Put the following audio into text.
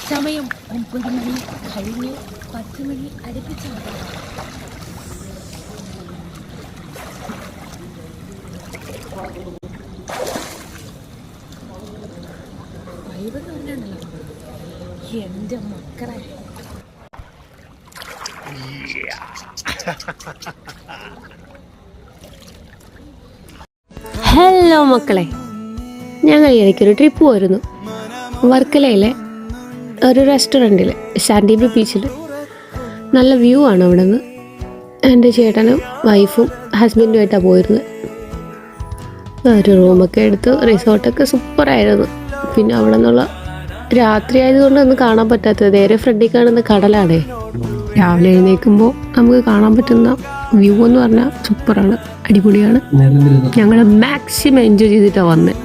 സമയം 9 മണി കഴിഞ്ഞ് 10 മണി അടുപ്പിച്ചാണ്. വൈബെന്ന് പറഞ്ഞാണല്ലോ എൻ്റെ മക്കളെ. ഹലോ മക്കളെ, ഞങ്ങൾ ഇടയ്ക്കൊരു ട്രിപ്പ് പോയിരുന്നു. വർക്കലയിലെ ഒരു റെസ്റ്റോറൻറ്റിൽ സാൻഡി ബീച്ചിൽ. നല്ല വ്യൂ ആണ് അവിടെ നിന്ന്. എൻ്റെ ചേട്ടനും വൈഫും ഹസ്ബൻഡുമായിട്ടാണ് പോയിരുന്നത്. ഒരു റൂമൊക്കെ എടുത്ത് റിസോർട്ടൊക്കെ സൂപ്പറായിരുന്നു. പിന്നെ അവിടെ നിന്നുള്ള രാത്രി ആയതുകൊണ്ട് ഒന്നും കാണാൻ പറ്റാത്തത് നേരെ ഫ്രണ്ടിൽ കാണുന്ന കടലാണേ. രാവിലെ എഴുന്നേൽക്കുമ്പോൾ നമുക്ക് കാണാൻ പറ്റുന്ന വ്യൂ എന്ന് പറഞ്ഞാൽ സൂപ്പറാണ്, അടിപൊളിയാണ്. ഞങ്ങൾ മാക്സിമം എൻജോയ് ചെയ്തിട്ടാണ് വന്നത്.